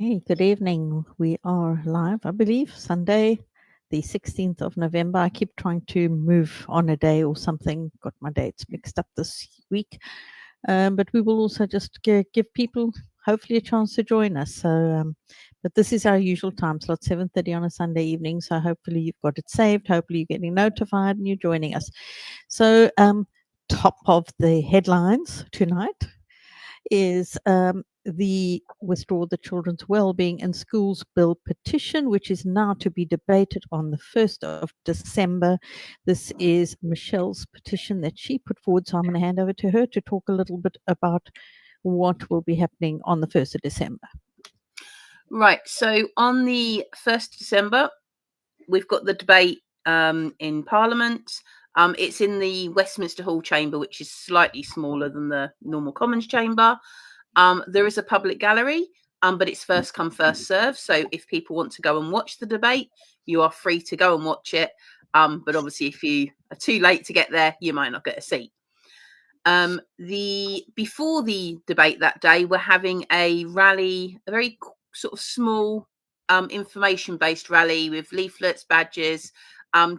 Hey, good evening. We are live, I believe, Sunday, the 16th of November. I keep trying to move on a day or something, got my dates mixed up this week. But we will also just give people hopefully a chance to join us. But this is our usual time slot, 7:30 on a Sunday evening. So hopefully you've got it saved. Hopefully you're getting notified and you're joining us. So, top of the headlines tonight is the Withdraw the Children's Wellbeing in Schools Bill petition, which is now to be debated on the 1st of December. This is Michelle's petition that she put forward, so I'm going to hand over to her to talk a little bit about what will be happening on the 1st of December. Right, so on the 1st of December, we've got the debate in Parliament. It's in the Westminster Hall chamber, which is slightly smaller than the normal Commons chamber. There is a public gallery, but it's first come, first serve. So if people want to go and watch the debate, you are free to go and watch it. But obviously, if you are too late to get there, you might not get a seat. Before the debate that day, we're having a rally, a very sort of small information-based rally with leaflets, badges,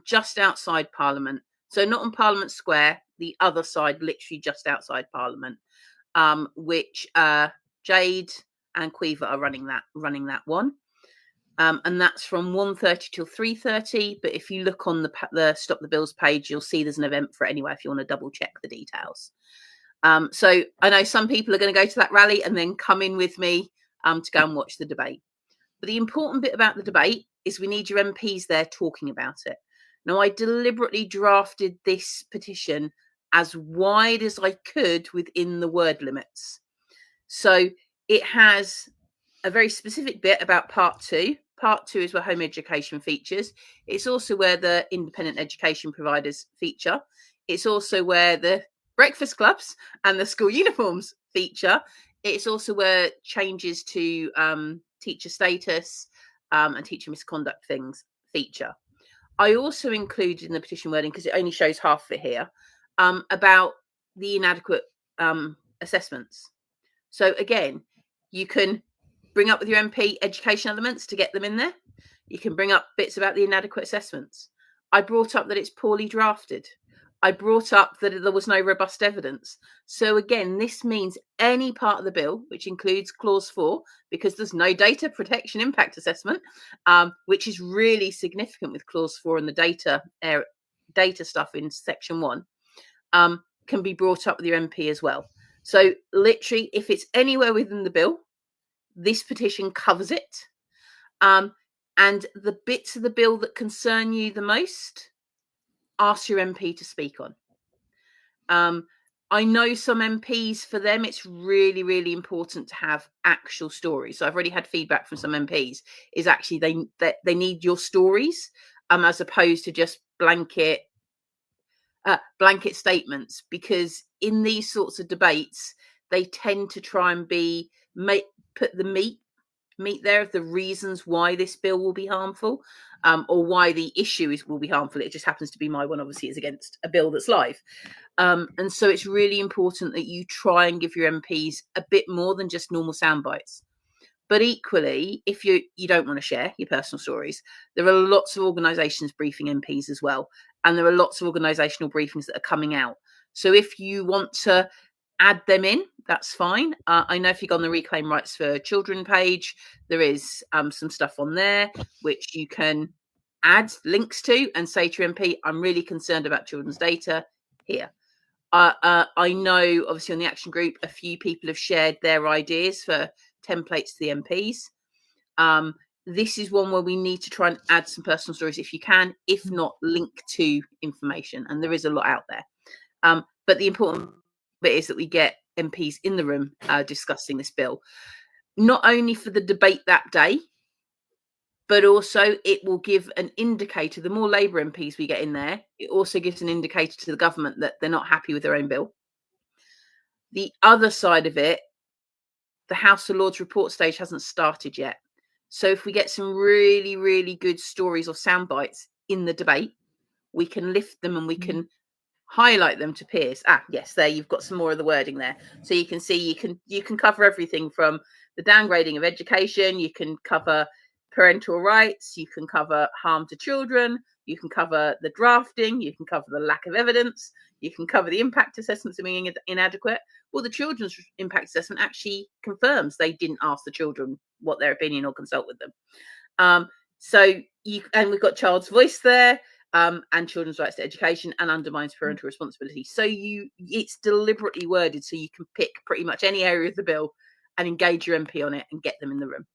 just outside Parliament. So not on Parliament Square, the other side, literally just outside Parliament, which Jade and Quiver are running that one. And that's from 1:30 till 3:30. But if you look on the Stop the Bills page, you'll see there's an event for it anyway if you want to double check the details. So I know some people are going to go to that rally and then come in with me to go and watch the debate. But the important bit about the debate is we need your MPs there talking about it. Now, I deliberately drafted this petition as wide as I could within the word limits. So it has a very specific bit about part 2. Part 2 is where home education features. It's also where the independent education providers feature. It's also where the breakfast clubs and the school uniforms feature. It's also where changes to teacher status and teacher misconduct things feature. I also included in the petition wording, because it only shows half of it here, about the inadequate assessments. So again, you can bring up with your MP education elements to get them in there. You can bring up bits about the inadequate assessments. I brought up that it's poorly drafted. I brought up that there was no robust evidence. So again, this means any part of the bill, which includes clause 4, because there's no data protection impact assessment, which is really significant with clause 4 and the data stuff in section 1, can be brought up with your MP as well. So literally, if it's anywhere within the bill, this petition covers it. And the bits of the bill that concern you the most, ask your MP to speak on. I know some MPs, for them, it's really, really important to have actual stories. So I've already had feedback from some MPs, is actually they need your stories as opposed to just blanket statements, because in these sorts of debates, they tend to try and put the meat there of the reasons why this bill will be harmful, or why the issue will be harmful. It just happens to be my one, obviously, is against a bill that's live. And so it's really important that you try and give your MPs a bit more than just normal sound bites. But equally, if you don't want to share your personal stories, there are lots of organisations briefing MPs as well. And there are lots of organisational briefings that are coming out. So if you want to add them in, that's fine. I know if you go on the Reclaim Rights for Children page, there is some stuff on there which you can add links to and say to your MP, I'm really concerned about children's data here. I know, obviously, on the action group, a few people have shared their ideas for templates to the MPs. This is one where we need to try and add some personal stories if you can, if not link to information. And there is a lot out there. But the important bit is that we get MPs in the room discussing this bill, not only for the debate that day, but also it will give an indicator. The more Labour MPs we get in there, it also gives an indicator to the government that they're not happy with their own bill. The other side of it, the House of Lords report stage hasn't started yet. So if we get some really, really good stories or sound bites in the debate, we can lift them and we can highlight them to peers. Yes, there you've got some more of the wording there. So you can see you can cover everything from the downgrading of education, you can cover parental rights, you can cover harm to children, you can cover the drafting, you can cover the lack of evidence, you can cover the impact assessments being inadequate. Well, the children's impact assessment actually confirms they didn't ask the children what their opinion or consult with them. And we've got child's voice there, and children's rights to education, and undermines parental responsibility. So it's deliberately worded so you can pick pretty much any area of the bill and engage your MP on it and get them in the room.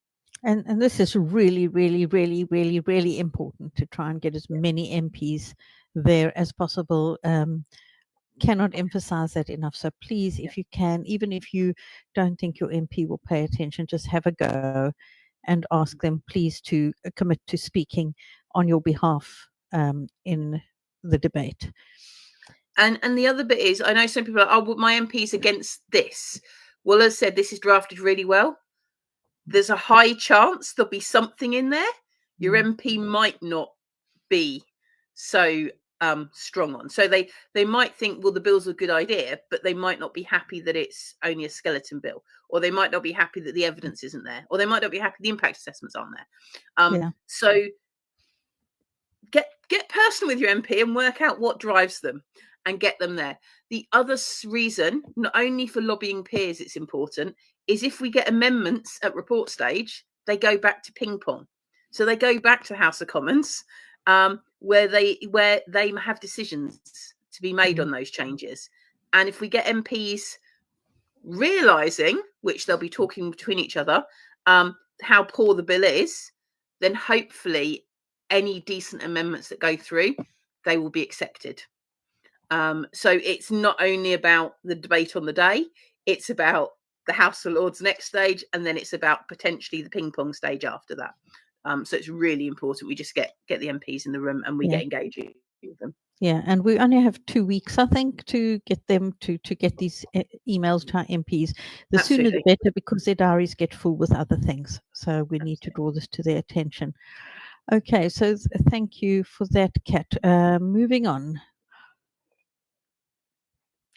And this is really, really, really, really, really important to try and get as many MPs there as possible. Cannot emphasize that enough. So please, if you can, even if you don't think your MP will pay attention, just have a go and ask them, please, to commit to speaking on your behalf in the debate. And the other bit is, I know some people are, oh, my MP's against this. Well, as said, this is drafted really well. There's a high chance there'll be something in there your MP might not be so strong on. So they might think, well, the bill's a good idea, but they might not be happy that it's only a skeleton bill, or they might not be happy that the evidence isn't there, or they might not be happy the impact assessments aren't there. So get personal with your MP and work out what drives them and get them there. The other reason, not only for lobbying peers, it's important, is if we get amendments at report stage, they go back to ping pong. So they go back to House of Commons, where they have decisions to be made on those changes. And if we get MPs realising, which they'll be talking between each other, how poor the bill is, then hopefully any decent amendments that go through, they will be accepted. So it's not only about the debate on the day, it's about the House of Lords next stage, and then it's about potentially the ping pong stage after that. So it's really important we just get the MPs in the room and we get engaging with them. Yeah, and we only have 2 weeks, I think, to get them to get these emails to our MPs. The sooner the better, because their diaries get full with other things. So we need to draw this to their attention. Okay, so thank you for that, Kat. Moving on.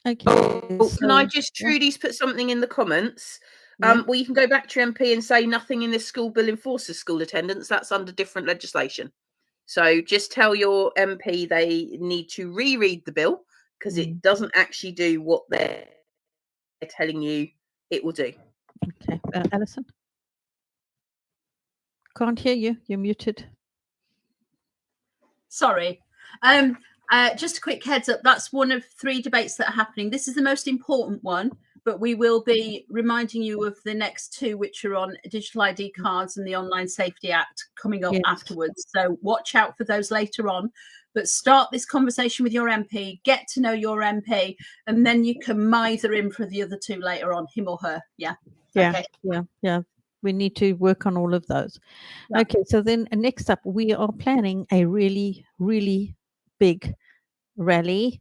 Okay. Can I just, Trudy's put something in the comments. Well, you can go back to your MP and say nothing in this school bill enforces school attendance. That's under different legislation. So just tell your MP they need to reread the bill, because it doesn't actually do what they're telling you it will do. Okay, Alison? Can't hear you. You're muted. Sorry. Just a quick heads up. That's one of 3 debates that are happening. This is the most important one, but we will be reminding you of the next 2, which are on digital ID cards and the Online Safety Act coming up afterwards. So watch out for those later on. But start this conversation with your MP, get to know your MP, and then you can mither him for the other 2 later on, him or her. Yeah. We need to work on all of those. Okay, so then next up, we are planning a really, really big rally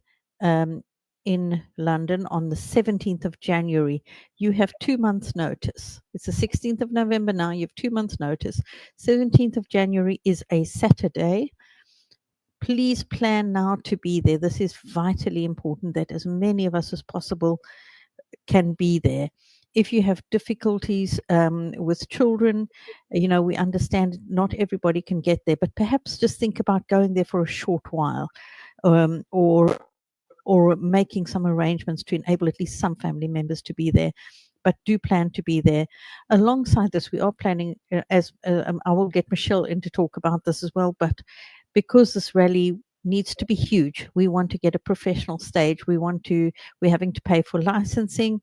in London on the 17th of January. You have 2 months notice. It's the 16th of November now. You have 2 months notice. 17th of January is a Saturday. Please plan now to be there. This is vitally important that as many of us as possible can be there. If you have difficulties with children, we understand not everybody can get there, but perhaps just think about going there for a short while, or making some arrangements to enable at least some family members to be there. But do plan to be there. Alongside this, we are planning, I will get Michelle in to talk about this as well, but because this rally needs to be huge, we want to get a professional stage. We're having to pay for licensing.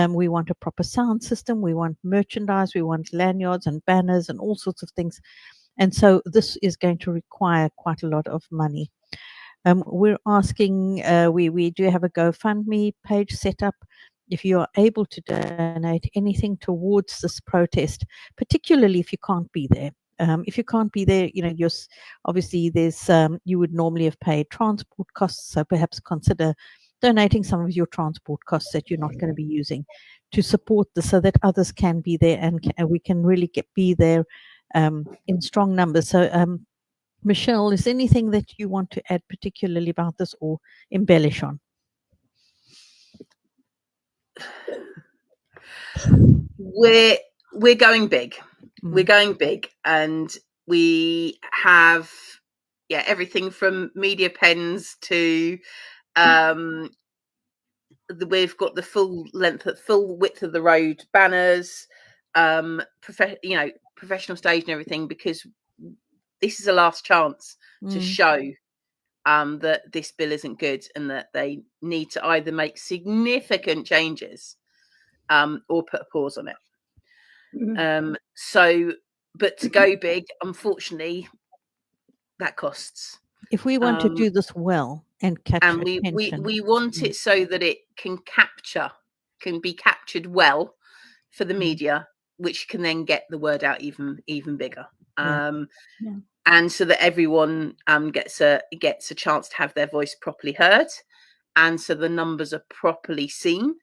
We want a proper sound system. We want merchandise. We want lanyards and banners and all sorts of things. And so this is going to require quite a lot of money. We're asking, we do have a GoFundMe page set up. If you are able to donate anything towards this protest, particularly if you can't be there. If you can't be there, obviously there's, you would normally have paid transport costs. So perhaps consider donating some of your transport costs that you're not going to be using to support this, so that others can be there and we can really be there in strong numbers. So Michelle, is there anything that you want to add particularly about this or embellish on? we're going big. Mm. We're going big, and we have everything from media pens to we've got the full width of the road banners, professional stage and everything, because this is a last chance to show that this bill isn't good and that they need to either make significant changes or put a pause on it. But to go big, unfortunately, that costs. If we want to do this well and catch attention, we want it so that it can be captured well for the media, which can then get the word out even bigger. And so that everyone gets a chance to have their voice properly heard, and so the numbers are properly seen.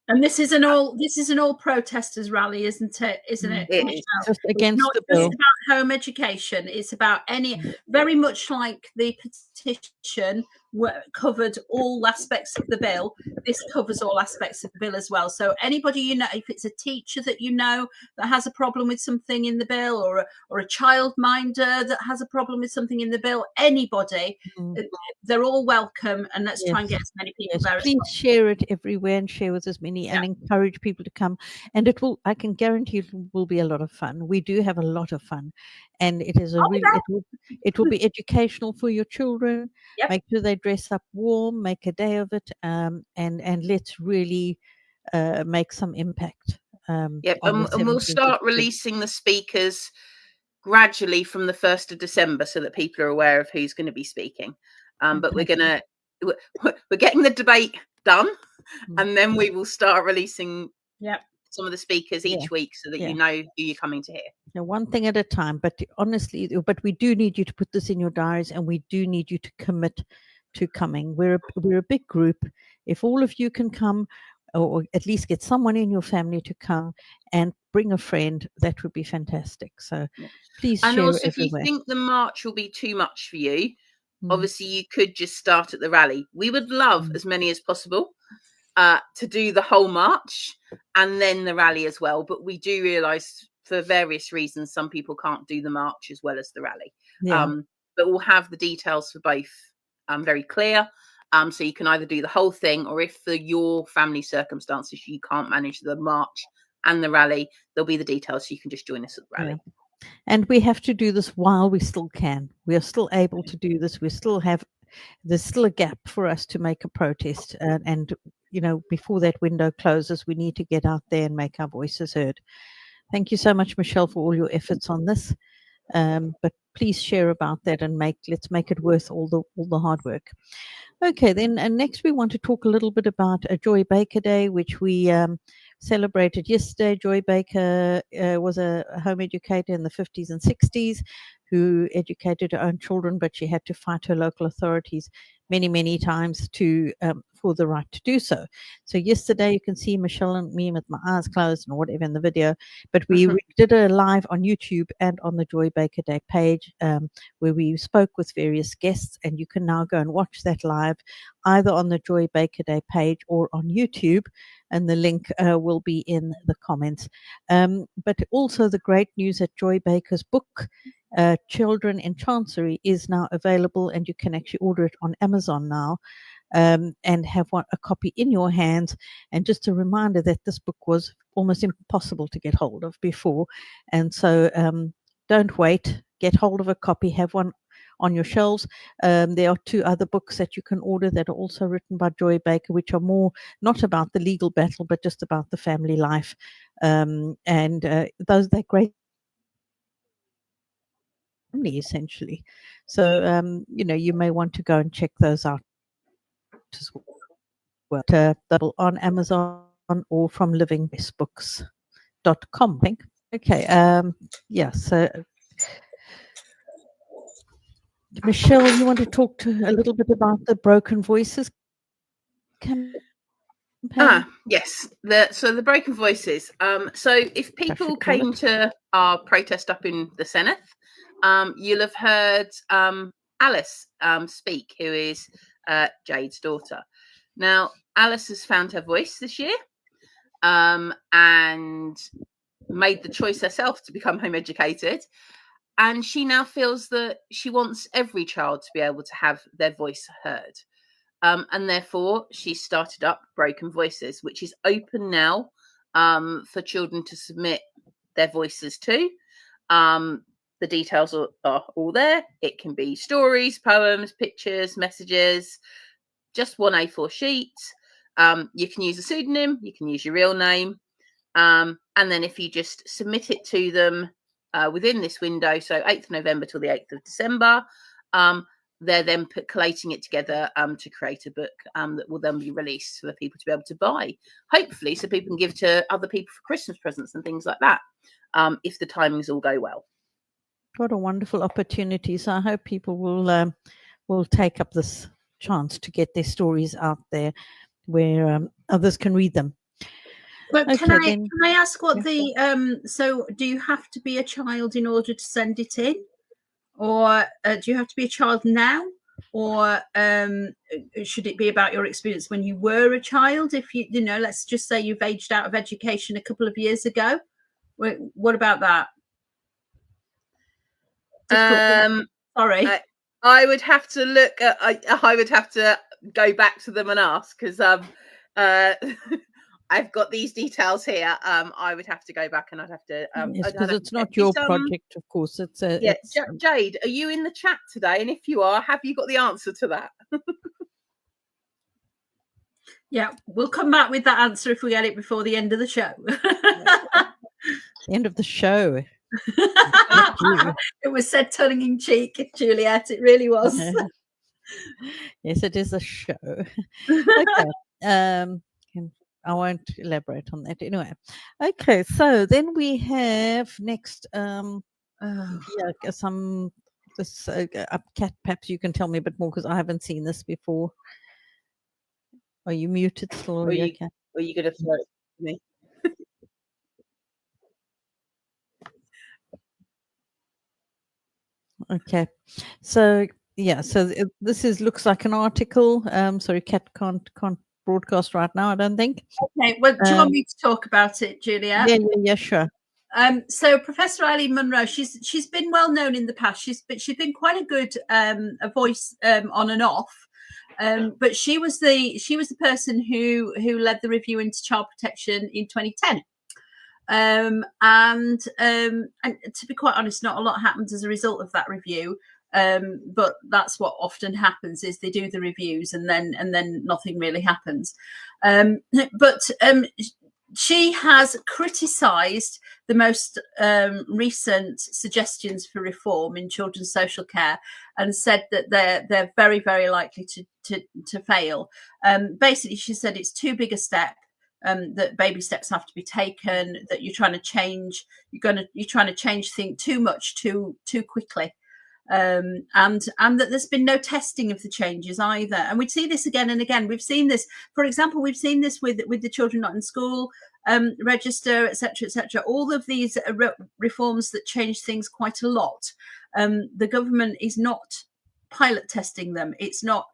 And this is an all protesters rally, isn't it? Isn't it? It's just against not the just bill. about home education. It's about very much like the petition covered all aspects of the bill. This covers all aspects of the bill as well. So anybody you know, if it's a teacher that you know that has a problem with something in the bill, or a childminder that has a problem with something in the bill, anybody, they're all welcome. And let's try and get as many people there. Please share it everywhere and share with as many and encourage people to come. And I can guarantee it will be a lot of fun. We do have a lot of fun, and it is it will be educational for your children. Yep. Make sure they dress up warm, make a day of it, and let's really make some impact. And we'll start releasing the speakers gradually from the 1st of December so that people are aware of who's going to be speaking. But we're getting the debate done, and then we will start releasing some of the speakers each week so that you know who you're coming to hear. Now, one thing at a time, but honestly, we do need you to put this in your diaries, and we do need you to commit to coming. We're a big group. If all of you can come, or at least get someone in your family to come and bring a friend, that would be fantastic. So please share. And also, everywhere. if you think the march will be too much for you, obviously you could just start at the rally. We would love as many as possible to do the whole march and then the rally as well. But we do realise, for various reasons, some people can't do the march as well as the rally. But we'll have the details for both very clear. So you can either do the whole thing, or if for your family circumstances you can't manage the march and the rally, there'll be the details so you can just join us at the rally. And we have to do this while we still can. We are still able to do this. There's still a gap for us to make a protest. And before that window closes, we need to get out there and make our voices heard. Thank you so much, Michelle, for all your efforts on this. But please share about that and let's make it worth all the hard work. Okay, then next we want to talk a little bit about Joy Baker Day, which we celebrated yesterday. Joy Baker was a home educator in the 50s and 60s who educated her own children, but she had to fight her local authorities many, many times for the right to do so. So yesterday you can see Michelle and me with my eyes closed and whatever in the video, but we did a live on YouTube and on the Joy Baker Day page where we spoke with various guests, and you can now go and watch that live either on the Joy Baker Day page or on YouTube, and the link will be in the comments. But also the great news that Joy Baker's book, Children in Chancery, is now available, and you can actually order it on Amazon now and have a copy in your hands. And just a reminder that this book was almost impossible to get hold of before, and so don't wait, get hold of a copy, have one on your shelves. There are 2 other books that you can order that are also written by Joy Baker, which are more not about the legal battle but just about the family life, and they're great essentially. So you may want to go and check those out as well. That'll on Amazon or from livingbestbooks.com, I think. Okay. So Michelle, you want to talk a little bit about the Broken Voices campaign? Yes. The Broken Voices. So if people came to our protest up in the Senedd, you'll have heard Alice speak, who is Jade's daughter. Now, Alice has found her voice this year. and made the choice herself to become home educated. And she now feels that she wants every child to be able to have their voice heard. And therefore, she started up Broken Voices, which is open now for children to submit their voices to. The details are all there. It can be stories, poems, pictures, messages, just one A4 sheet. You can use a pseudonym, you can use your real name. And then if you just submit it to them within this window, so 8th of November till the 8th of December, they're then collating it together to create a book that will then be released for people to be able to buy, hopefully, so people can give to other people for Christmas presents and things like that, if the timings all go well. What a wonderful opportunity. So I hope people will take up this chance to get their stories out there where others can read them. But can I ask what the so do you have to be a child in order to send it in, or do you have to be a child now, or should it be about your experience when you were a child? If you know, let's just say you've aged out of education a couple of years ago, what about that? Sorry, I would have to look at. I would have to go back to them and ask, because I've got these details here. I would have to go back and I'd have to. Yes, because it's not your project, of course. It's Jade, are you in the chat today? And if you are, have you got the answer to that? Yeah, we'll come back with that answer if we get it before the end of the show. The end of the show. It was said tongue in cheek, Juliet. It really was. Yes, it is a show. Okay. I won't elaborate on that anyway. Okay, so then we have next. Kat, perhaps you can tell me a bit more because I haven't seen this before. Are you muted still? Or are you going to throw it to me? Okay, so this looks like an article. Sorry, Kat can't broadcast right now, I don't think. Okay, well, do you want me to talk about it, Julia? Yeah, sure. So Professor Eileen Munro, she's been well known in the past. She's been quite a good a voice on and off. But she was the person who led the review into child protection in 2010. And to be quite honest, not a lot happens as a result of that review. But that's what often happens, is they do the reviews and then nothing really happens. But she has criticised the most recent suggestions for reform in children's social care and said that they're very, very likely to fail. Basically, she said it's too big a step. That baby steps have to be taken. That you're trying to change. You're trying to change things too much too quickly. And that there's been no testing of the changes either. And we see this again and again. We've seen this, for example, with the Children Not in School register, etc. All of these reforms that change things quite a lot. The government is not pilot testing them. It's not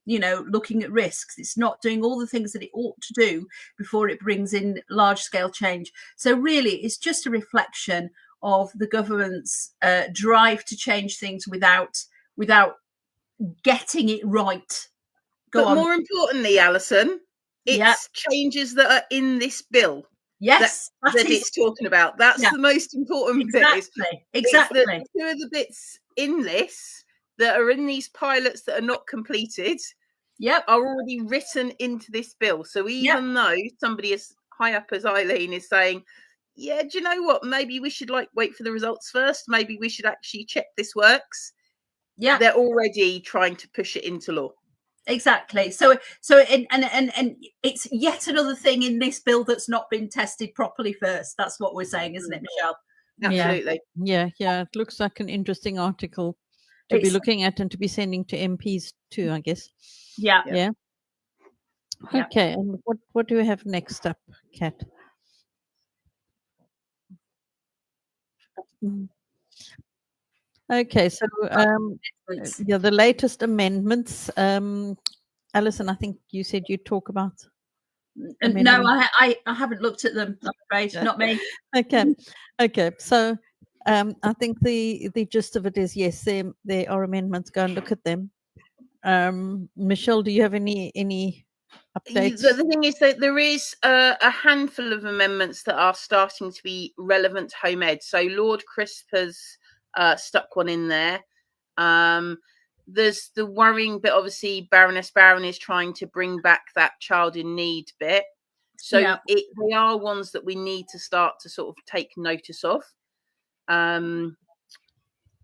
looking at risks. It's not doing all the things that it ought to do before it brings in large scale change. So really, it's just a reflection of the government's drive to change things without getting it right. But more importantly, Alison, it's changes that are in this bill. Yes, that it's talking about. That's the most important bit. Exactly. Two of the bits in this that are in these pilots that are not completed are already written into this bill. So even though somebody as high up as Eileen is saying, yeah, do you know what? Maybe we should wait for the results first. Maybe we should actually check this works. Yeah, they're already trying to push it into law. Exactly. So and it's yet another thing in this bill that's not been tested properly first. That's what we're saying, isn't it, Michelle? Absolutely. Yeah. It looks like an interesting article to be looking at and to be sending to MPs too, I guess. Yeah. Okay. And what do we have next up, Kat? Okay, so the latest amendments. Alison, I think you said you'd talk about. And mean, no, I haven't looked at them. I'm afraid, Yeah. not me. Okay. So I think the gist of it is, yes, there are amendments. Go and look at them. Michelle, do you have any updates? The thing is that there is a handful of amendments that are starting to be relevant to home ed. So Lord Crisp has stuck one in there. There's the worrying bit, obviously, Baroness Barron is trying to bring back that child in need bit. So they are ones that we need to start to sort of take notice of.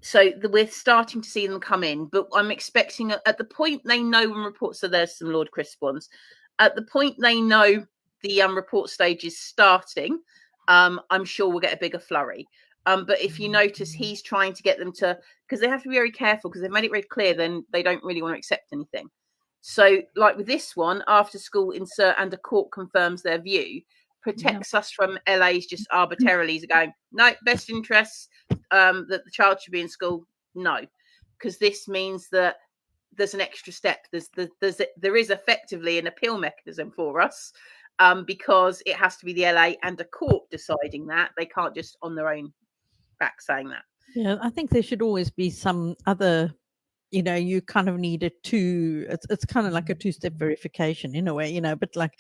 So we're starting to see them come in, but I'm expecting at the point they know when reports, so there's some Lord Crisp ones, at the point they know the report stage is starting, I'm sure we'll get a bigger flurry. But if you notice, he's trying to get them to, because they have to be very careful, because they've made it very clear then they don't really want to accept anything. So like with this one, after school insert and a court confirms their view, protects us from LA's just arbitrarily going, no, best interests, that the child should be in school. No, because this means that there's an extra step. There is effectively an appeal mechanism for us, because it has to be the LA and a court deciding that. They can't just on their own back saying that. Yeah, I think there should always be some other, you kind of need a it's kind of like a two-step verification in a way, but like,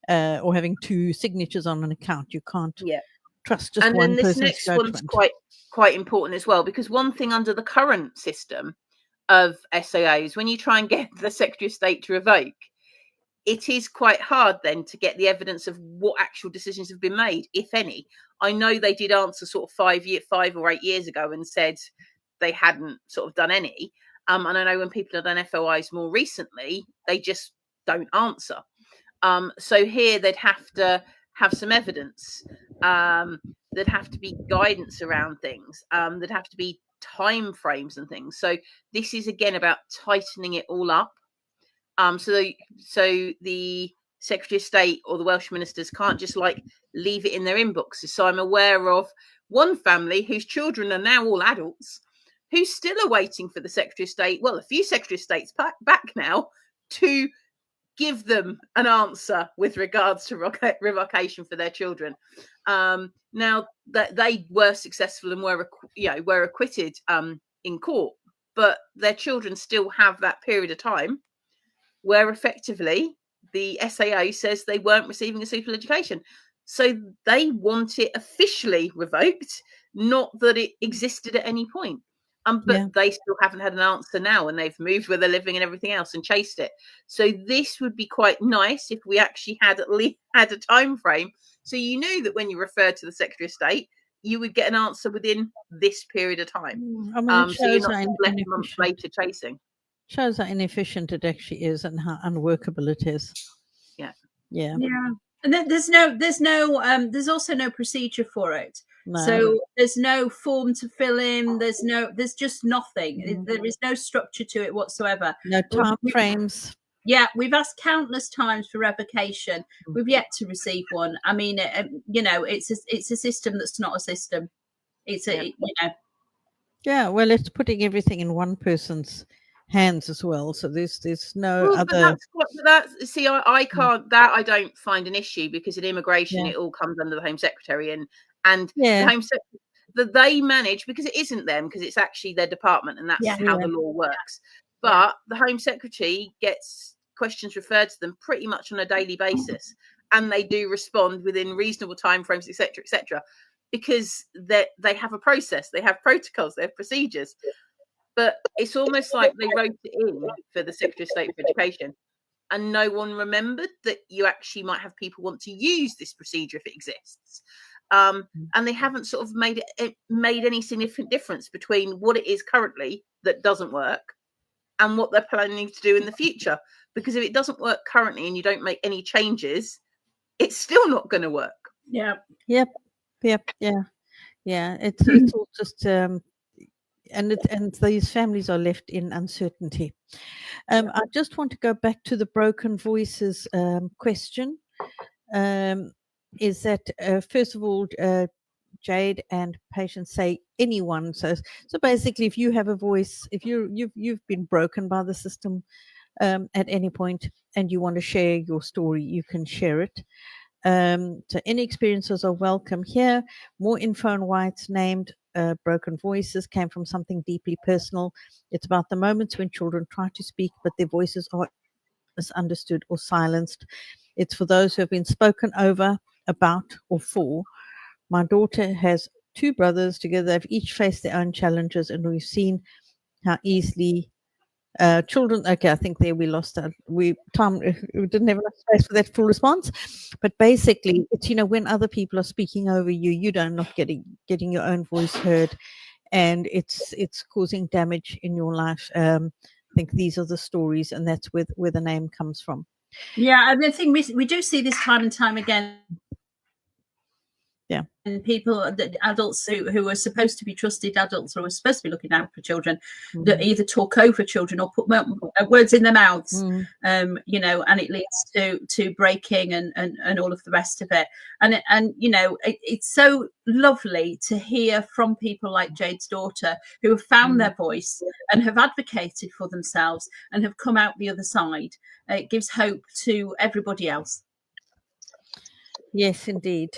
or having two signatures on an account. You can't trust just one person's judgment. And then this next one's quite important as well, because one thing under the current system of SAOs, when you try and get the Secretary of State to revoke, it is quite hard then to get the evidence of what actual decisions have been made, if any. I know they did answer sort of 5 or 8 years ago and said they hadn't sort of done any. And I know when people have done FOIs more recently, they just don't answer. So here they'd have to have some evidence. There'd have to be guidance around things. There'd have to be time frames and things. So this is again about tightening it all up. So the Secretary of State or the Welsh ministers can't just like leave it in their inboxes. So I'm aware of one family whose children are now all adults, who's still awaiting for the Secretary of State, well, a few Secretary of States back now, to give them an answer with regards to revocation for their children. Now that they were successful and were acquitted in court, but their children still have that period of time where effectively the SAO says they weren't receiving a suitable education. So they want it officially revoked, not that it existed at any point. But they still haven't had an answer now, and they've moved where they're living and everything else and chased it. So this would be quite nice if we actually had at least had a time frame, so you knew that when you referred to the Secretary of State, you would get an answer within this period of time. So you're not left months later chasing. Shows how inefficient it actually is and how unworkable it is. Yeah. And then there's also no procedure for it. No. So there's no form to fill in. There's just nothing. There is no structure to it whatsoever. No time frames. Yeah, we've asked countless times for revocation. We've yet to receive one. I mean, it's a system that's not a system. It's Yeah, well, it's putting everything in one person's hands as well. So there's no other. I can't. That I don't find an issue, because in immigration it all comes under the Home Secretary and the Home Secretary that they manage, because it isn't them, because it's actually their department, and that's how the law works. But the Home Secretary gets questions referred to them pretty much on a daily basis, and they do respond within reasonable timeframes, etc., because they have a process, they have protocols, they have procedures. But it's almost like they wrote it in for the Secretary of State for Education, and no one remembered that you actually might have people want to use this procedure if it exists. And they haven't sort of made any significant difference between what it is currently that doesn't work and what they're planning to do in the future. Because if it doesn't work currently and you don't make any changes, it's still not going to work. Yeah. Yep. It's all just and these families are left in uncertainty. I just want to go back to the Broken Voices question. Is that first of all, Jade and Patience say anyone. So basically, if you have a voice, if you've been broken by the system, at any point, and you want to share your story, you can share it. So any experiences are welcome here. More info on why it's named Broken Voices came from something deeply personal. It's about the moments when children try to speak, but their voices are misunderstood or silenced. It's for those who have been spoken over, about, or for. My daughter has 2 brothers together. They've each faced their own challenges, and we've seen how easily children. Okay, I think there we lost that. We didn't have enough space for that full response. But basically, it's when other people are speaking over you, you don't not getting your own voice heard, and it's causing damage in your life. I think these are the stories, and that's where the name comes from. Yeah, and the thing we do see this time and time again. Yeah. And people, adults who are supposed to be trusted adults, or are supposed to be looking out for children, that either talk over children or put words in their mouths, and it leads to breaking and all of the rest of it. And it's so lovely to hear from people like Jade's daughter, who have found their voice and have advocated for themselves and have come out the other side. It gives hope to everybody else. Yes, indeed.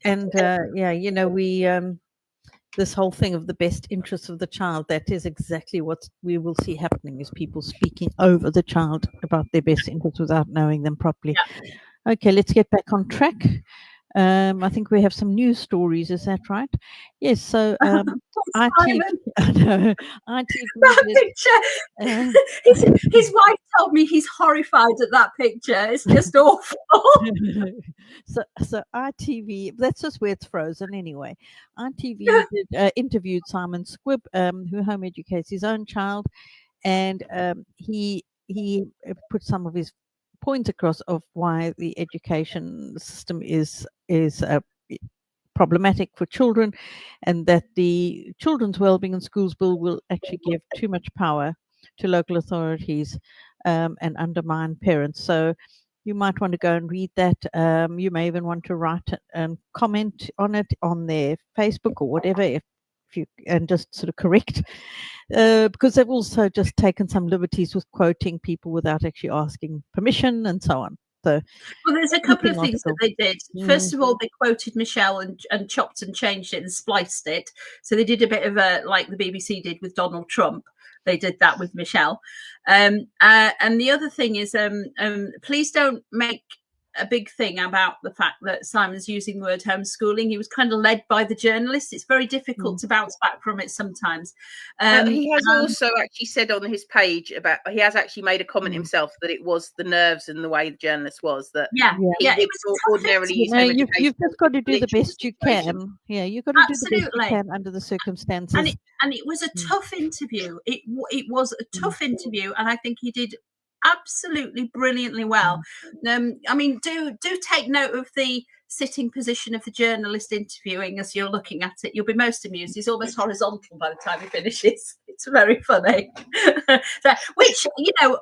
And we this whole thing of the best interests of the child, that is exactly what we will see happening, is people speaking over the child about their best interests without knowing them properly. Yeah. Okay, let's get back on track. I think we have some news stories. Is that right? Yes. So ITV. That picture. His wife told me he's horrified at that picture. It's just awful. So ITV. That's just where it's frozen anyway. ITV interviewed Simon Squibb, who home educates his own child, and he put some of his points across of why the education system is problematic for children, and that the Children's Wellbeing in Schools Bill will actually give too much power to local authorities and undermine parents. So you might want to go and read that. You may even want to write and comment on it on their Facebook or whatever, if you, and just sort of correct, because they've also just taken some liberties with quoting people without actually asking permission and so on. So, well, there's a couple of things that they did. First of all, they quoted Michelle and chopped and changed it and spliced it. So they did a bit of like the BBC did with Donald Trump. They did that with Michelle. And the other thing is, please don't make a big thing about the fact that Simon's using the word homeschooling. He was kind of led by the journalist. It's very difficult to bounce back from it sometimes. He has also actually said on his page he has actually made a comment himself that it was the nerves and the way the journalist was that. It was ordinarily used. You've just got to do the best you can. Yeah, you've got to do the best you can under the circumstances. And it was a tough interview. It was a tough interview, and I think he did absolutely brilliantly well. I mean, do take note of the sitting position of the journalist interviewing as you're looking at it. You'll be most amused. He's almost horizontal by the time he finishes. It's very funny. Which,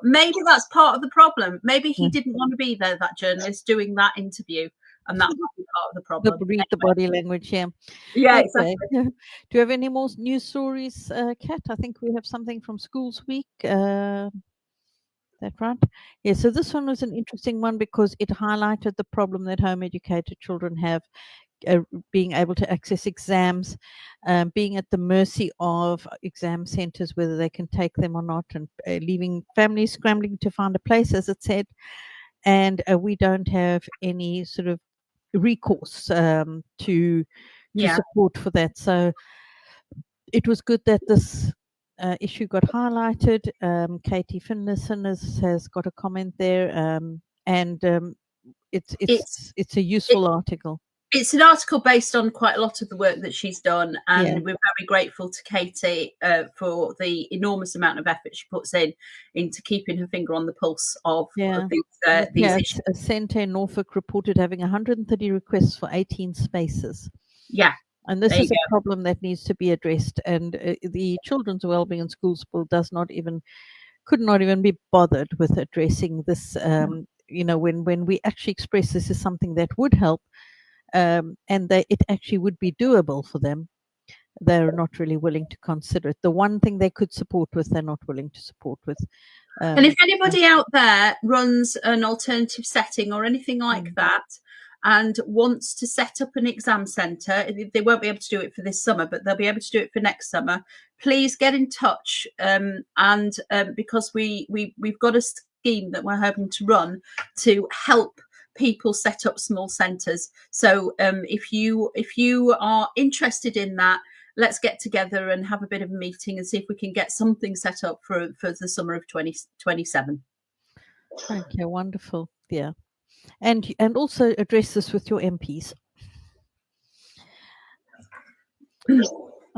maybe that's part of the problem. Maybe he didn't want to be there, that journalist, doing that interview. And that might be part of the problem. Read the body language, yeah. Yeah, exactly. Do you have any more news stories, Kat? I think we have something from Schools Week. That right? Yeah, so this one was an interesting one because it highlighted the problem that home educated children have, being able to access exams, being at the mercy of exam centres, whether they can take them or not, and leaving families scrambling to find a place, as it said. And we don't have any sort of recourse to support for that. So it was good that this issue got highlighted. Katie Finlayson has got a comment there, and it's a useful article. It's an article based on quite a lot of the work that she's done, and we're very grateful to Katie for the enormous amount of effort she puts into keeping her finger on the pulse of these issues. A centre in Norfolk reported having 130 requests for 18 spaces. Yeah. And this is a problem that needs to be addressed. And the Children's Wellbeing in Schools Bill could not even be bothered with addressing this. When we actually express this is something that would help, and it actually would be doable for them, they're not really willing to consider it. The one thing they could support with, they're not willing to support with. And if anybody out there runs an alternative setting or anything like that and wants to set up an exam centre, they won't be able to do it for this summer, but they'll be able to do it for next summer. Please get in touch, because we've got a scheme that we're hoping to run to help people set up small centres. So if you are interested in that, let's get together and have a bit of a meeting and see if we can get something set up for the summer of 2027. Okay, wonderful. Yeah. And also address this with your MPs.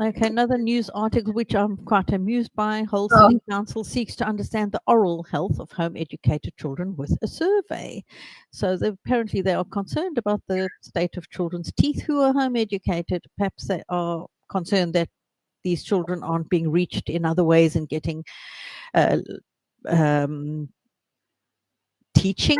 Okay, another news article which I'm quite amused by. Hull City Council seeks to understand the oral health of home educated children with a survey. So apparently they are concerned about the state of children's teeth who are home educated. Perhaps they are concerned that these children aren't being reached in other ways and getting teaching.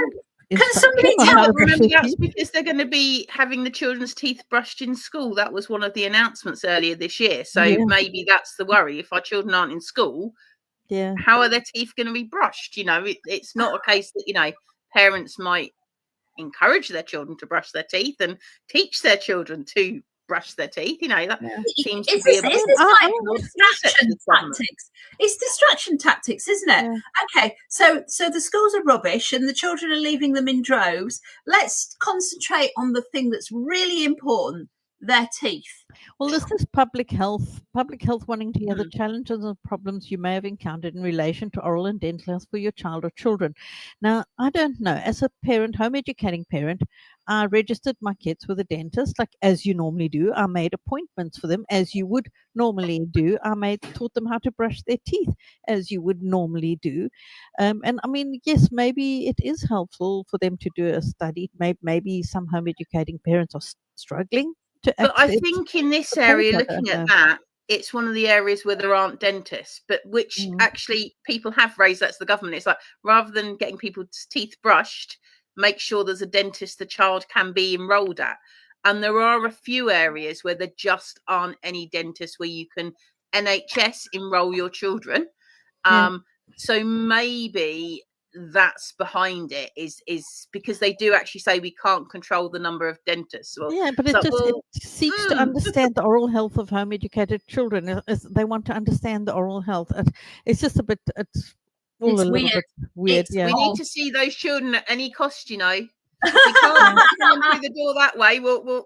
Can somebody tell me? Remember, that's because they're going to be having the children's teeth brushed in school. That was one of the announcements earlier this year. So maybe that's the worry. If our children aren't in school, how are their teeth going to be brushed? You know, it's not a case that, you know, parents might encourage their children to brush their teeth and teach their children to brush their teeth. You know, that seems to be a bit distraction tactics. It's distraction tactics, isn't it? Okay, so the schools are rubbish and the children are leaving them in droves. Let's concentrate on the thing that's really important, their teeth. Well, this is public health wanting to hear the challenges and problems you may have encountered in relation to oral and dental health for your child or children. Now, I don't know, as a parent, home educating parent, I registered my kids with a dentist, like as you normally do. I made appointments for them as you would normally do. Taught them how to brush their teeth as you would normally do. And I mean, yes, maybe it is helpful for them to do a study. Maybe some home educating parents are struggling. But I think in this area, looking at that, it's one of the areas where there aren't dentists, but which actually people have raised that to the government. It's like, rather than getting people's teeth brushed, make sure there's a dentist the child can be enrolled at. And there are a few areas where there just aren't any dentists where you can NHS enroll your children. So maybe that's behind it, is because they do actually say we can't control the number of dentists. But it seeks to understand the oral health of home educated children. They want to understand the oral health. It's just a bit it's a little bit weird. We need to see those children at any cost, you know. We can't come through the door that way. We'll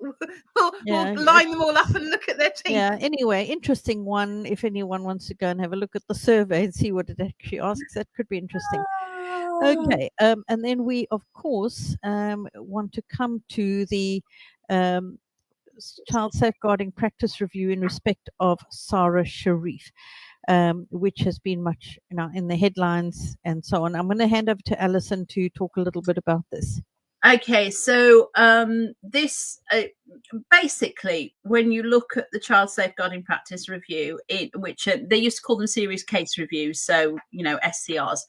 line them all up and look at their teeth. Anyway, interesting one. If anyone wants to go and have a look at the survey and see what it actually asks, that could be interesting. Okay, and then we, of course, want to come to the Child Safeguarding Practice Review in respect of Sarah Sharif, which has been much in the headlines and so on. I'm going to hand over to Alison to talk a little bit about this. Okay, so this basically, when you look at the Child Safeguarding Practice Review, which they used to call them Serious Case Reviews, so, you know, SCRs,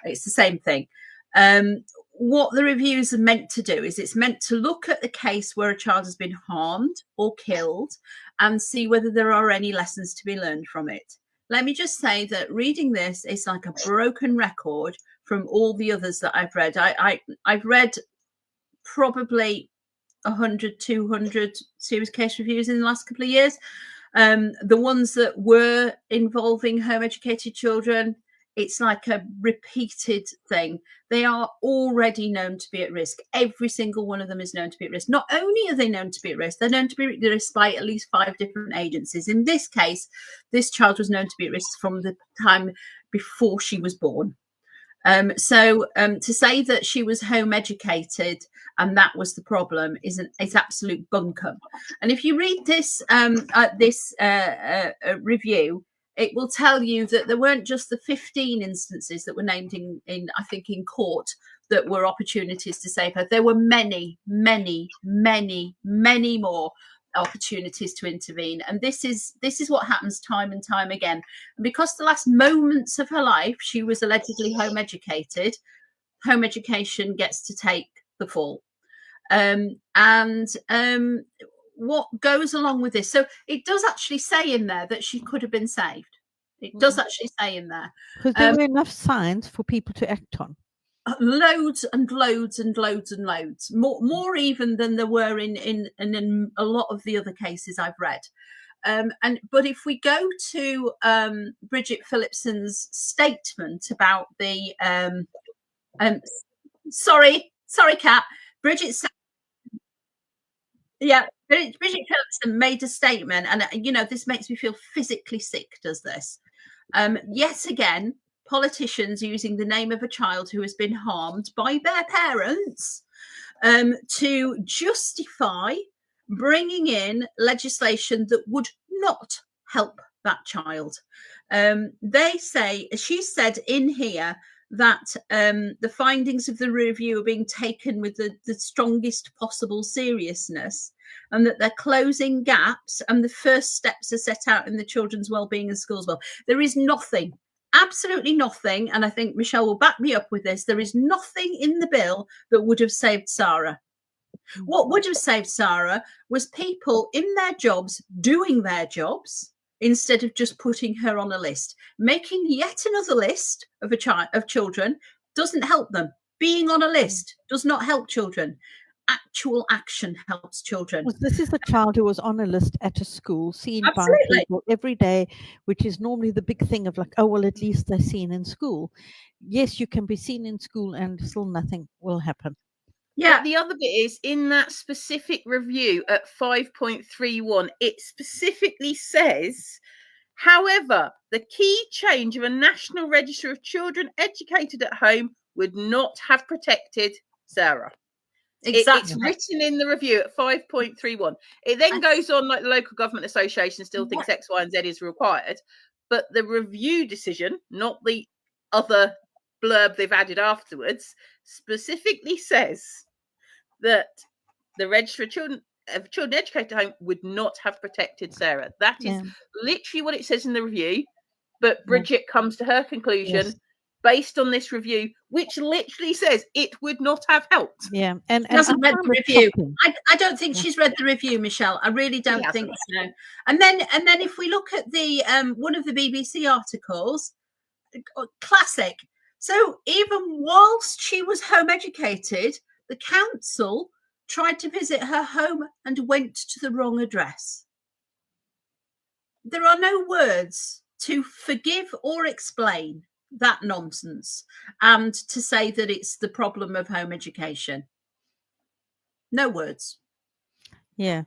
it's the same thing. What the reviews are meant to do is it's meant to look at the case where a child has been harmed or killed and see whether there are any lessons to be learned from it. Let me just say that reading this is like a broken record from all the others that I've read. I've read probably 100, 200 serious case reviews in the last couple of years. The ones that were involving home educated children, it's like a repeated thing. They are already known to be at risk. Every single one of them is known to be at risk. Not only are they known to be at risk, they're known to be at risk by at least 5 different agencies. In this case, this child was known to be at risk from the time before she was born. So to say that she was home educated and that was the problem is absolute bunkum. And if you read this review, it will tell you that there weren't just the 15 instances that were named in court that were opportunities to save her. There were many, many, many, many more opportunities to intervene, and this is what happens time and time again. And because the last moments of her life she was allegedly home educated, home education gets to take the fall. What goes along with this, so it does actually say in there that she could have been saved. It does actually say in there. Because there were enough signs for people to act on. Loads and loads and loads and loads, more even than there were in a lot of the other cases I've read. But if we go to Bridget Phillipson's statement about the sorry, Kat, Bridget Phillipson made a statement, and this makes me feel physically sick. Does this? Yet again, politicians using the name of a child who has been harmed by their parents to justify bringing in legislation that would not help that child. She said in here that the findings of the review are being taken with the strongest possible seriousness, and that they're closing gaps, and the first steps are set out in the Children's Wellbeing and Schools Bill. There is nothing, absolutely nothing, and I think Michelle will back me up with this, there is nothing in the bill that would have saved Sarah. What would have saved Sarah was people in their jobs doing their jobs instead of just putting her on a list. Making yet another list of children doesn't help them. Being on a list does not help children. Actual action helps children. Well, this is a child who was on a list at a school, seen by people every day, which is normally the big thing of like, oh, well, at least they're seen in school. Yes, you can be seen in school and still nothing will happen. Yeah. But the other bit is in that specific review at 5.31, it specifically says, however, the key change of a national register of children educated at home would not have protected Sarah. Exactly. It's written in the review at 5.31. It then goes on like the local government association still thinks X, Y, and Z is required. But the review decision, not the other blurb they've added afterwards, specifically says that the register of children educated at home would not have protected Sarah. That is literally what it says in the review. But Bridget comes to her conclusion based on this review, which literally says it would not have helped. Yeah, and hasn't read the review. I don't think she's read the review, Michelle. I really don't think so. And then if we look at the one of the BBC articles, classic. So even whilst she was home educated, the council tried to visit her home and went to the wrong address. There are no words to forgive or explain that nonsense and to say that it's the problem of home education. No words. Yeah,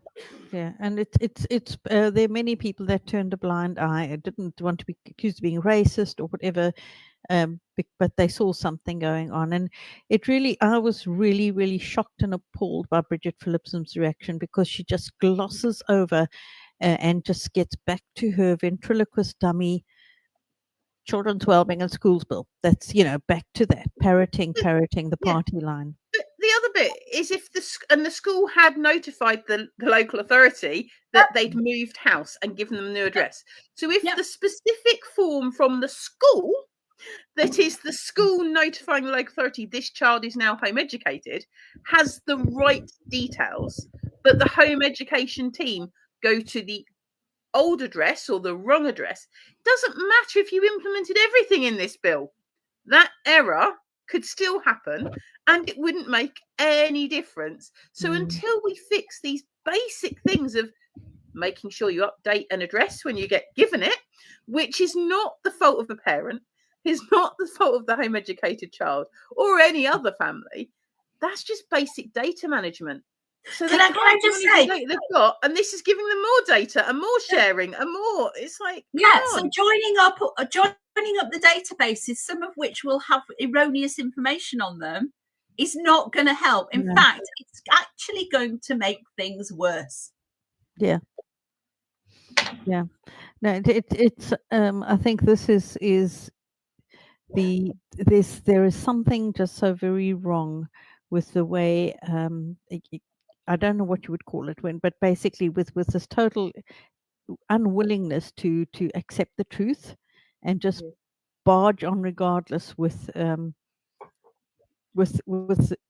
and it's there are many people that turned a blind eye. I didn't want to be accused of being racist or whatever, but they saw something going on, and I was really, really shocked and appalled by Bridget Phillipson's reaction, because she just glosses over and just gets back to her ventriloquist dummy Children's Wellbeing and Schools Bill. That's, back to that, parroting the party line. But the other bit is if the school had notified the local authority that they'd moved house and given them a new address. So if the specific form from the school, that is the school notifying the local authority this child is now home educated, has the right details, but the home education team go to the old address or the wrong address, doesn't matter if you implemented everything in this bill. That error could still happen and it wouldn't make any difference. So until we fix these basic things of making sure you update an address when you get given it, which is not the fault of the parent, is not the fault of the home educated child or any other family, that's just basic data management. So can I just say they've got, and this is giving them more data and more sharing and more. It's like so joining up the databases, some of which will have erroneous information on them, is not going to help. In fact, it's actually going to make things worse. Yeah. No, it's. I think this is there is something just so very wrong with the way. I don't know what you would call it but basically with this total unwillingness to accept the truth and just barge on regardless with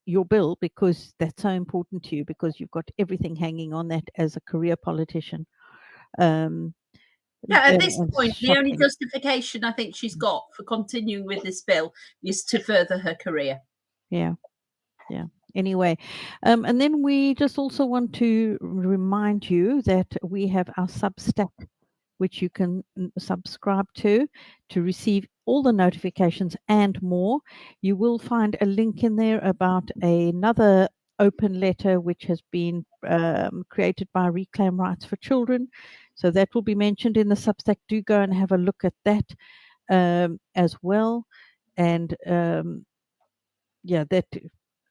your bill, because that's so important to you, because you've got everything hanging on that as a career politician. Yeah, at this and point, the only shocking. justification I think she's got for continuing with this bill is to further her career. Yeah. Anyway, and then we just also want to remind you that we have our Substack, which you can subscribe to receive all the notifications and more. You will find a link in there about another open letter which has been created by Reclaim Rights for Children. So that will be mentioned in the Substack. Do go and have a look at that as well. And yeah, that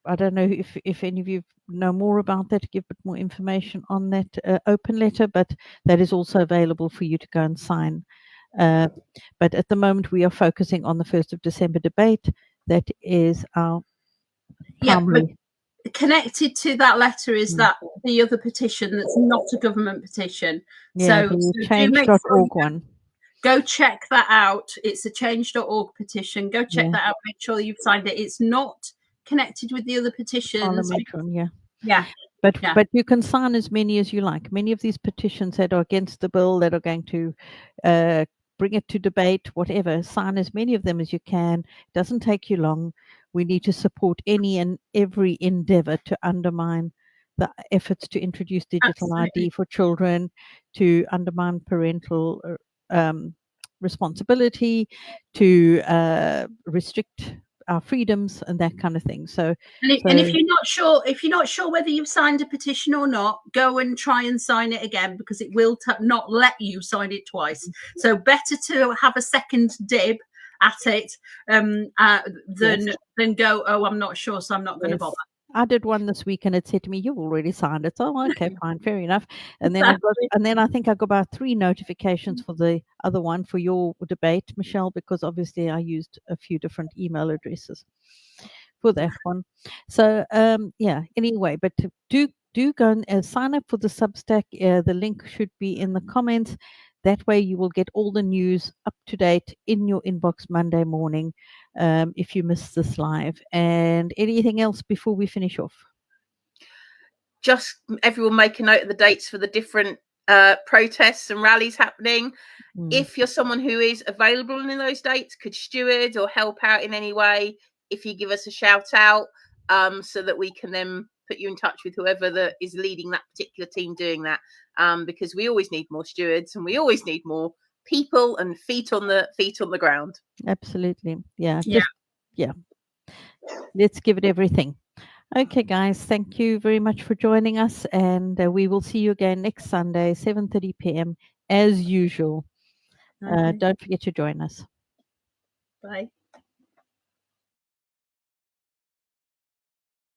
I don't know if any of you know more about that, give a bit more information on that open letter, but that is also available for you to go and sign. But at the moment, we are focusing on the 1st of December debate. That is our primary. But connected to that letter is that the other petition that's not a government petition. Yeah, so the do make change.org sure one. Go check that out. It's a change.org petition. Go check that out. Make sure you've signed it. It's not connected with the other petitions. Parliamentary, yeah. But you can sign as many as you like. Many of these petitions that are against the bill, that are going to bring it to debate, whatever, sign as many of them as you can. It doesn't take you long. We need to support any and every endeavor to undermine the efforts to introduce digital ID for children, to undermine parental responsibility, to restrict our freedoms and that kind of thing. So and if you're not sure whether you've signed a petition or not, go and try and sign it again, because it will not let you sign it twice. So better to have a second dib at it than go, oh, I'm not sure, so I'm not going to bother. I did one this week and it said to me, you've already signed it. So okay, fine, fair enough. And then I think I got about 3 notifications for the other one, for your debate, Michelle, because obviously I used a few different email addresses for that one. So yeah, anyway, but do go and sign up for the Substack. The link should be in the comments. That way you will get all the news up to date in your inbox Monday morning if you miss this live. And anything else before we finish off? Just everyone make a note of the dates for the different protests and rallies happening. If you're someone who is available in those dates, could steward or help out in any way, if you give us a shout out, so that we can then put you in touch with whoever that is leading that particular team doing that, because we always need more stewards and we always need more people and feet on the ground. Absolutely. Yeah. Let's give it everything. Okay, guys, thank you very much for joining us, and we will see you again next Sunday, 7:30 p.m. as usual. Don't forget to join us. Bye.